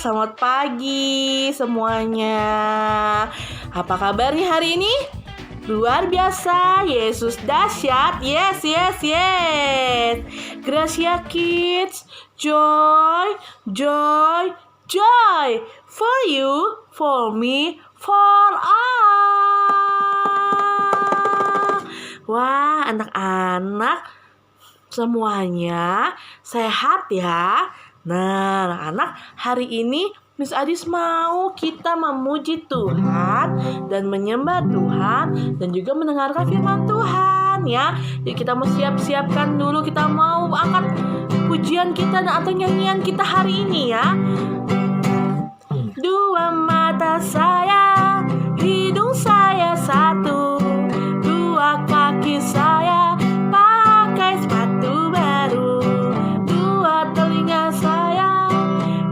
selamat pagi semuanya. Apa kabarnya hari ini? Luar biasa, Yesus dahsyat. Yes. Gracia Kids, joy. For you, for me, for all. Wah, anak-anak semuanya sehat ya. Nah, anak-anak, hari ini Miss Adis mau kita memuji Tuhan dan menyembah Tuhan dan juga mendengarkan firman Tuhan ya. Jadi kita mau siapkan dulu, kita mau angkat pujian kita atau nyanyian kita hari ini ya. Dua mata saya, hidung saya satu, dua kaki saya pakai sepatu baru, dua telinga saya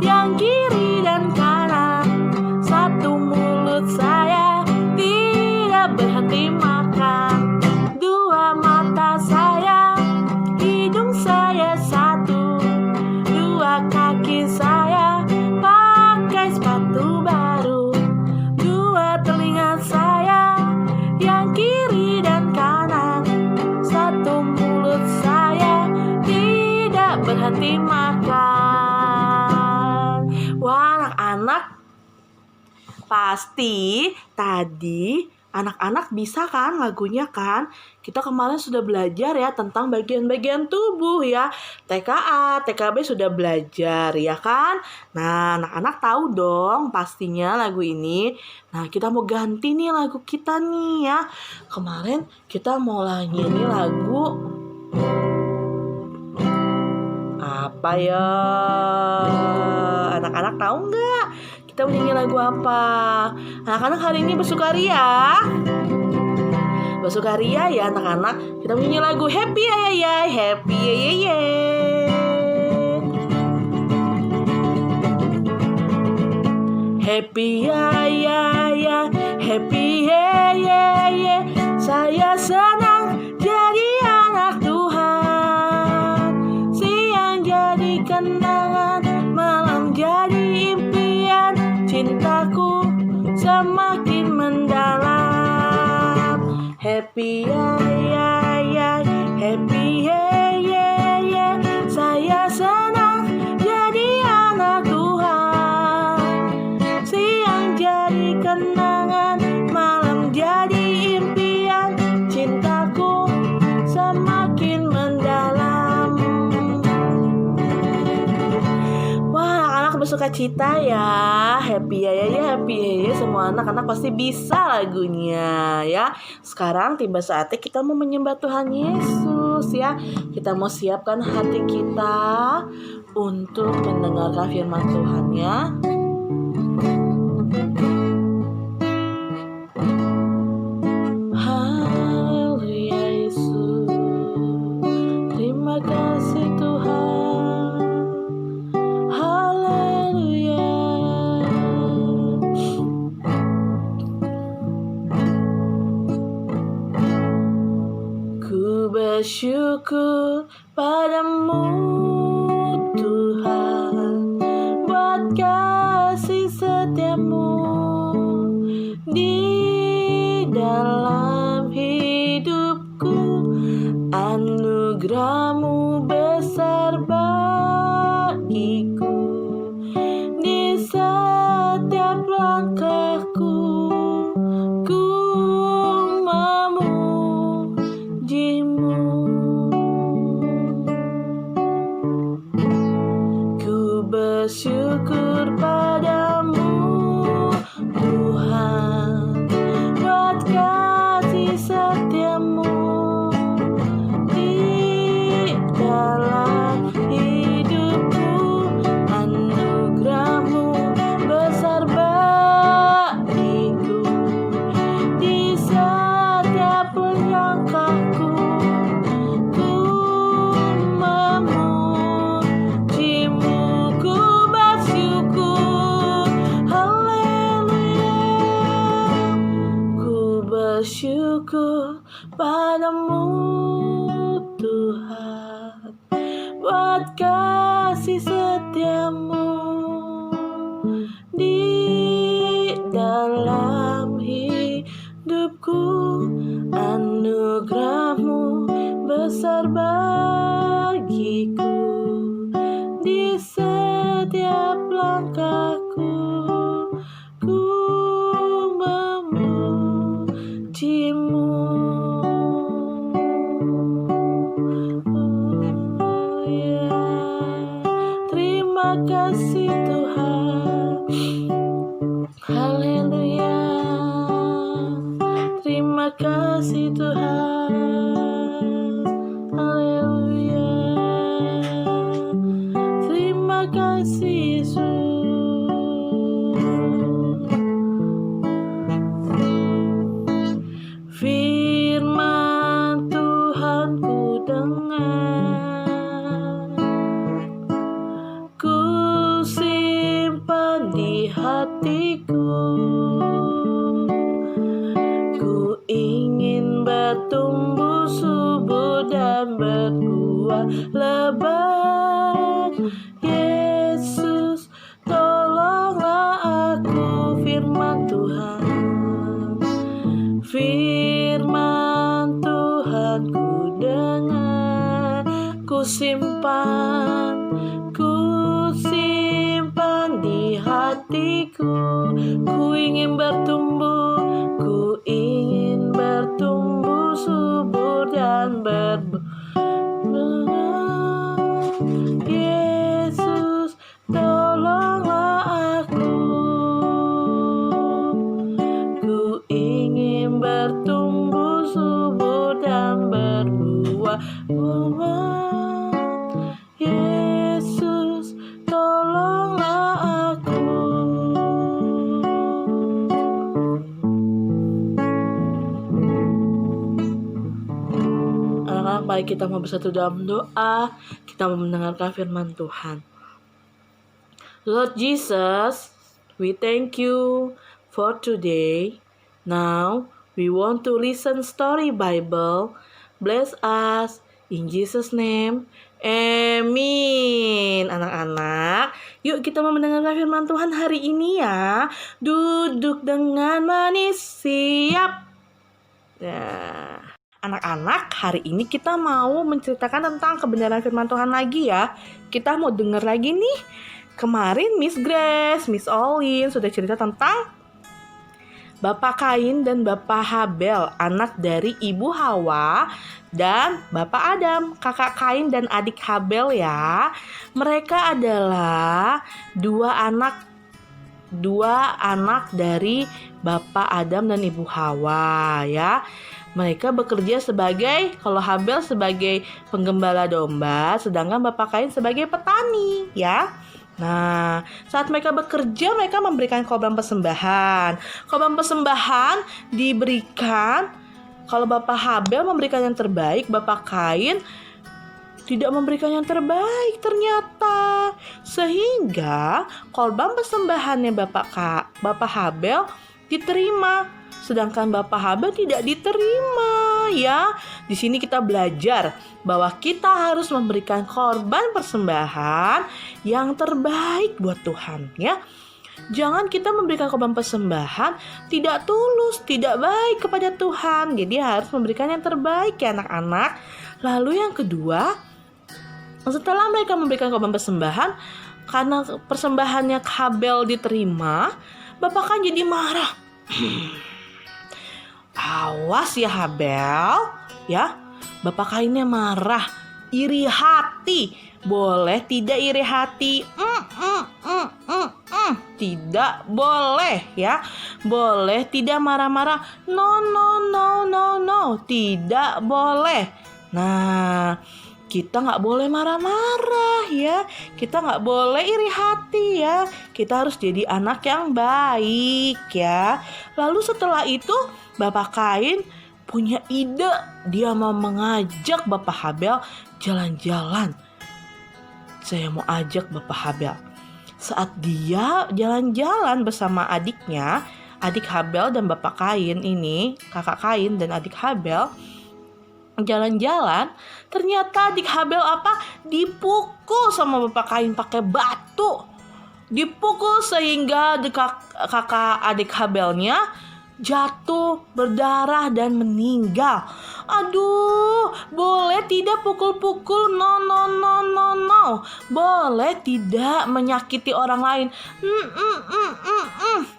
yang kiri dan kanan, satu mulut saya tidak berhenti makan. Dua mata saya, hidung saya satu, dua kaki saya pakai sepatu baru, dua telinga saya yang kiri dan kanan, satu mulut saya tidak berhenti makan. Wah, anak-anak, pasti tadi anak-anak bisa kan lagunya kan? Kita kemarin sudah belajar ya tentang bagian-bagian tubuh ya. TKA, TKB sudah belajar ya kan? Nah, anak-anak tahu dong pastinya lagu ini. Nah, kita mau ganti nih lagu kita nih ya. Kemarin kita mau nyanyi lagu apa ya? Anak-anak tahu nggak? Kita mau nyanyi lagu apa? Anak-anak hari ini bersukaria. Bersukaria ya anak-anak. Kita mau nyanyi lagu Happy ya. Happy ya. Happy ya. Happy ya. Saya senang jadi anak Tuhan. Siang jadi kenangan, malam jadi impian. Cintaku semakin mendalam. Happy ya. Happy ya. Saya senang jadi anak Tuhan. Siang jadi kenangan, malam jadi impian. Cintaku semakin mendalam. Wah, anak bersuka cita ya. Happy ya. Semua anak-anak pasti bisa lagunya ya. Sekarang tiba saatnya kita mau menyembah Tuhan Yesus ya. Kita mau siapkan hati kita untuk mendengarkan firman Tuhan ya. Haleluya Yesus. Terima kasih Tuhan. Haleluya. Ku bersyukur padamu Tuhan, buat kasih setiamu di dalam hidupku. Anugerahmu besar bagiku, di setiap langkahku ku memujimu. Ku bersyukur padamu Tuhan, buat kasih setiamu di dalam hidupku. Anugerahmu besar bagiku, di setiap langkahku ku memujimu. Ku bersyukur, haleluya. Ku bersyukur padamu Tuhan, buat kasih setiamu besar bagiku di setiap langkahku. Ku memujimu. Oh ya, terima kasih Tuhan. Haleluya. Terima kasih Tuhan. Haleluya. Terima kasih Yesus. Firman Tuhan ku dengar, ku simpan di hatiku. Ku ingin bertumbuh subur dan berbuah lebat. Yesus, tolonglah aku. Firman Tuhan, firman Tuhan ku dengar, ku simpan di hatiku. Ku ingin bertumbuh, ku ingin bertumbuh subur dan berbuah. Yesus, tolonglah aku. Ku ingin bertumbuh subur dan berbuah. Yesus, tolonglah aku. Anak-anak, baik, kita mau bersatu dalam doa. Kita mau mendengarkan firman Tuhan. Lord Jesus, we thank you for today. Now we want to listen story Bible. Bless us in Jesus name. Amin. Anak-anak, yuk kita mau mendengarkan firman Tuhan hari ini ya. Duduk dengan manis, siap. Nah, anak-anak, hari ini kita mau menceritakan tentang kebenaran firman Tuhan lagi ya. Kita mau dengar lagi nih. Kemarin Miss Grace, Miss Olin sudah cerita tentang Bapak Kain dan Bapak Habel, anak dari Ibu Hawa, dan Bapak Adam, kakak Kain dan adik Habel ya. Mereka adalah dua anak dari Bapak Adam dan Ibu Hawa ya. Mereka bekerja sebagai, kalau Habel sebagai penggembala domba, sedangkan Bapak Kain sebagai petani ya. Nah, saat mereka bekerja, mereka memberikan korban persembahan. Korban persembahan diberikan, kalau Bapak Habel memberikan yang terbaik, Bapak Kain tidak memberikan yang terbaik ternyata. Sehingga korban persembahannya Bapak Habel diterima, sedangkan Bapak Habel tidak diterima ya. Di sini kita belajar bahwa kita harus memberikan korban persembahan yang terbaik buat Tuhan ya. Jangan kita memberikan korban persembahan tidak tulus, tidak baik kepada Tuhan. Jadi harus memberikan yang terbaik ya anak-anak. Lalu yang kedua, setelah mereka memberikan korban persembahan, karena persembahannya Habel diterima, Bapak kan jadi marah. Awas ya Habel ya. Bapak Kainnya marah, iri hati. Boleh tidak iri hati? Tidak boleh ya. Boleh tidak marah-marah? No, tidak boleh. Nah, kita nggak boleh marah-marah ya. Kita nggak boleh iri hati ya. Kita harus jadi anak yang baik ya. Lalu setelah itu Bapak Kain punya ide. Dia mau mengajak Bapak Habel jalan-jalan. Saya mau ajak Bapak Habel. Saat dia jalan-jalan bersama adiknya, adik Habel dan Bapak Kain ini, kakak Kain dan adik Habel, jalan-jalan, ternyata adik Habel dipukul sama Bapak Kain pakai batu. Dipukul sehingga kakak adik Habelnya jatuh, berdarah dan meninggal. Aduh, boleh tidak pukul-pukul? No, no, no, no, no. Boleh tidak menyakiti orang lain?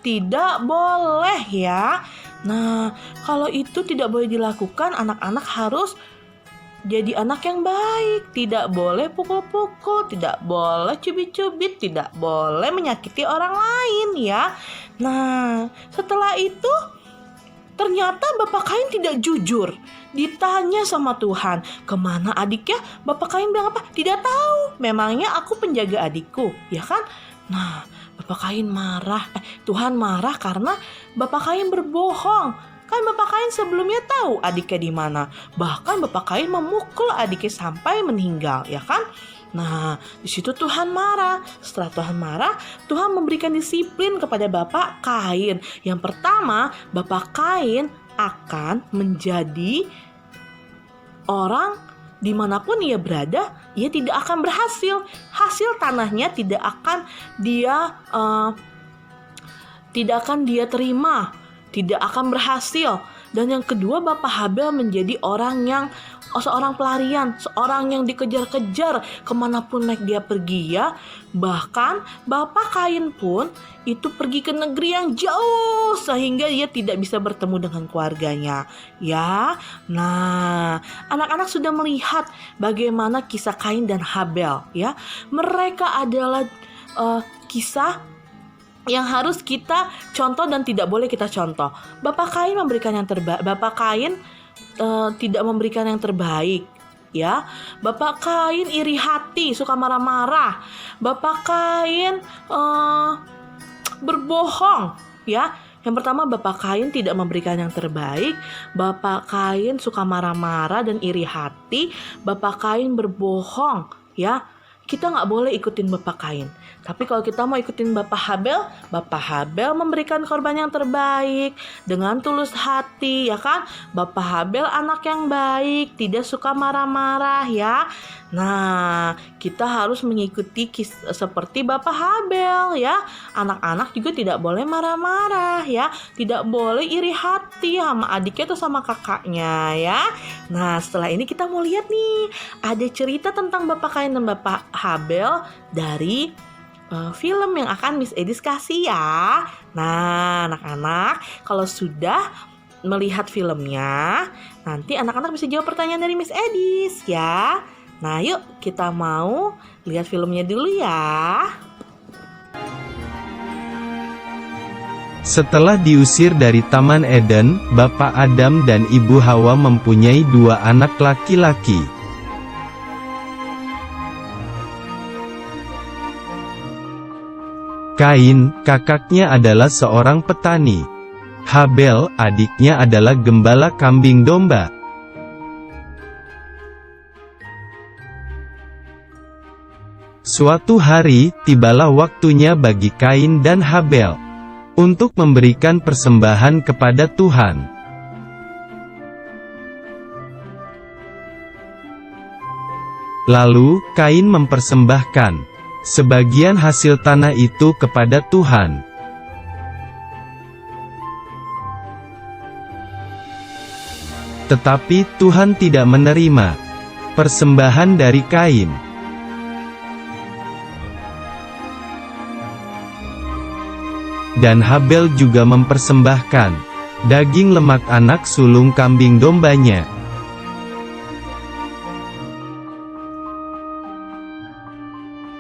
Tidak boleh ya. Nah, kalau itu tidak boleh dilakukan, anak-anak harus jadi anak yang baik. Tidak boleh pukul-pukul, tidak boleh cubit-cubit, tidak boleh menyakiti orang lain ya. Nah, setelah itu ternyata Bapak Kain tidak jujur. Ditanya sama Tuhan, kemana adiknya? Bapak Kain bilang apa? Tidak tahu. Memangnya aku penjaga adikku, ya kan? Nah, Bapak Kain marah. Tuhan marah karena Bapak Kain berbohong. Kan Bapak Kain sebelumnya tahu adiknya di mana. Bahkan Bapak Kain memukul adiknya sampai meninggal, ya kan? Nah, di situ Tuhan marah. Setelah Tuhan marah, Tuhan memberikan disiplin kepada Bapak Kain. Yang pertama, Bapak Kain akan menjadi orang dimanapun ia berada, ia tidak akan berhasil. Hasil tanahnya tidak akan dia terima, tidak akan berhasil. Dan yang kedua, Bapak Habel menjadi seorang pelarian, seorang yang dikejar-kejar kemanapun dia pergi ya. Bahkan Bapak Kain pun itu pergi ke negeri yang jauh sehingga dia tidak bisa bertemu dengan keluarganya ya. Nah, anak-anak sudah melihat bagaimana kisah Kain dan Habel ya. Mereka adalah kisah yang harus kita contoh dan tidak boleh kita contoh. Bapak Kain memberikan yang terbaik. Bapak Kain tidak memberikan yang terbaik ya. Bapak Kain iri hati, suka marah-marah. Bapak Kain berbohong ya. Yang pertama, Bapak Kain tidak memberikan yang terbaik. Bapak Kain suka marah-marah dan iri hati. Bapak Kain berbohong ya. Kita nggak boleh ikutin Bapak Kain. Tapi kalau kita mau ikutin Bapak Habel memberikan korban yang terbaik dengan tulus hati, ya kan? Bapak Habel anak yang baik, tidak suka marah-marah, ya. Nah, kita harus mengikuti seperti Bapak Habel, ya. Anak-anak juga tidak boleh marah-marah, ya. Tidak boleh iri hati sama adiknya atau sama kakaknya, ya. Nah, setelah ini kita mau lihat nih, ada cerita tentang Bapak Kain dan Bapak Habel dari film yang akan Miss Edis kasih ya. Nah, anak-anak, kalau sudah melihat filmnya, nanti anak-anak bisa jawab pertanyaan dari Miss Edis ya. Nah, yuk kita mau lihat filmnya dulu ya. Setelah diusir dari Taman Eden, Bapak Adam dan Ibu Hawa mempunyai 2 anak laki-laki. Kain, kakaknya adalah seorang petani. Habel, adiknya adalah gembala kambing domba. Suatu hari, tibalah waktunya bagi Kain dan Habel untuk memberikan persembahan kepada Tuhan. Lalu, Kain mempersembahkan sebagian hasil tanah itu kepada Tuhan. Tetapi Tuhan tidak menerima persembahan dari Kain. Dan Habel juga mempersembahkan daging lemak anak sulung kambing dombanya.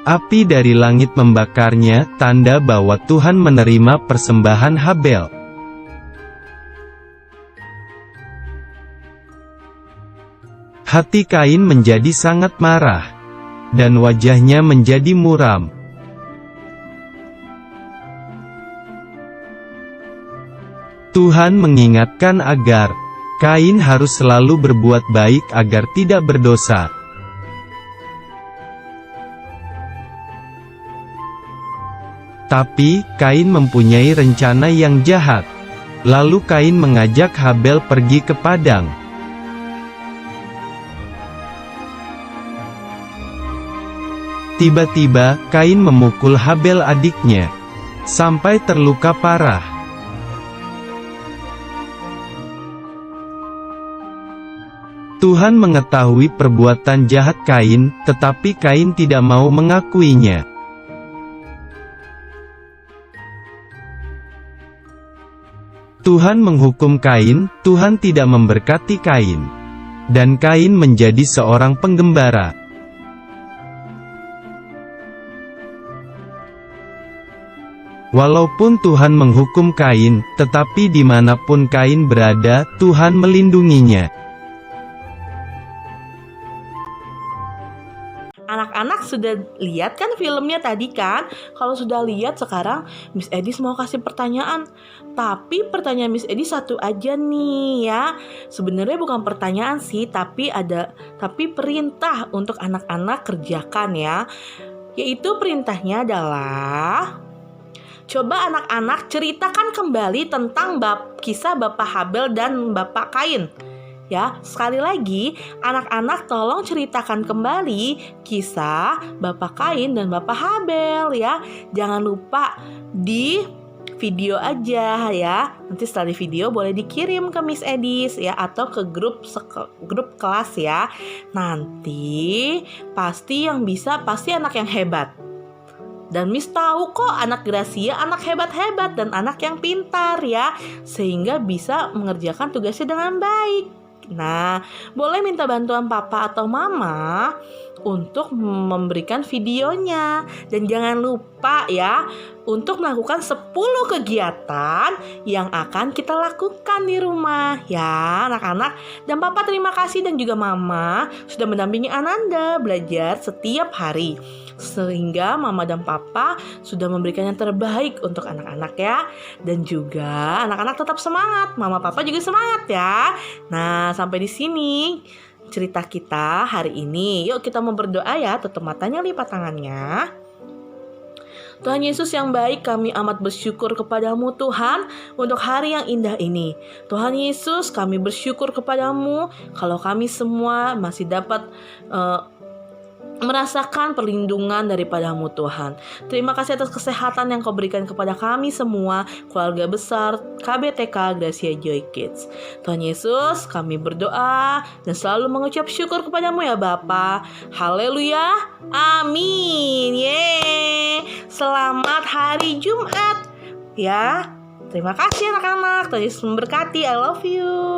Api dari langit membakarnya, tanda bahwa Tuhan menerima persembahan Habel. Hati Kain menjadi sangat marah, dan wajahnya menjadi muram. Tuhan mengingatkan agar Kain harus selalu berbuat baik agar tidak berdosa. Tapi, Kain mempunyai rencana yang jahat. Lalu Kain mengajak Habel pergi ke padang. Tiba-tiba, Kain memukul Habel adiknya, sampai terluka parah. Tuhan mengetahui perbuatan jahat Kain, tetapi Kain tidak mau mengakuinya. Tuhan menghukum Kain, Tuhan tidak memberkati Kain. Dan Kain menjadi seorang penggembara. Walaupun Tuhan menghukum Kain, tetapi dimanapun Kain berada, Tuhan melindunginya. Anak-anak sudah lihat kan filmnya tadi kan? Kalau sudah lihat sekarang Miss Edis mau kasih pertanyaan. Tapi pertanyaan Miss Edis satu aja nih ya. Sebenarnya bukan pertanyaan sih, tapi perintah untuk anak-anak kerjakan ya. Yaitu perintahnya adalah, coba anak-anak ceritakan kembali tentang kisah Bapak Habel dan Bapak Kain. Ya, sekali lagi, anak-anak tolong ceritakan kembali kisah Bapak Kain dan Bapak Habel ya. Jangan lupa di video aja ya. Nanti setelah di video boleh dikirim ke Miss Edis ya, atau ke grup kelas ya. Nanti pasti yang bisa pasti anak yang hebat. Dan Miss tahu kok anak Gracia anak hebat-hebat dan anak yang pintar ya, sehingga bisa mengerjakan tugasnya dengan baik. Nah, boleh minta bantuan papa atau mama untuk memberikan videonya. Dan jangan lupa ya, untuk melakukan 10 kegiatan yang akan kita lakukan di rumah ya anak-anak. Dan papa terima kasih dan juga mama sudah mendampingi Ananda belajar setiap hari, sehingga mama dan papa sudah memberikan yang terbaik untuk anak-anak ya. Dan juga anak-anak tetap semangat, mama papa juga semangat ya. Nah, sampai di sini cerita kita hari ini. Yuk kita mau berdoa ya, tutup matanya, lipat tangannya. Tuhan Yesus yang baik, kami amat bersyukur kepadamu Tuhan untuk hari yang indah ini. Tuhan Yesus, kami bersyukur kepadamu kalau kami semua masih dapat merasakan perlindungan daripadamu Tuhan. Terima kasih atas kesehatan yang kau berikan kepada kami semua, keluarga besar KBTK Gracia Joy Kids. Tuhan Yesus, kami berdoa dan selalu mengucap syukur kepadamu ya Bapa. Haleluya, amin. Yeay, selamat hari Jumat ya. Terima kasih anak-anak, Tuhan Yesus memberkati. I love you.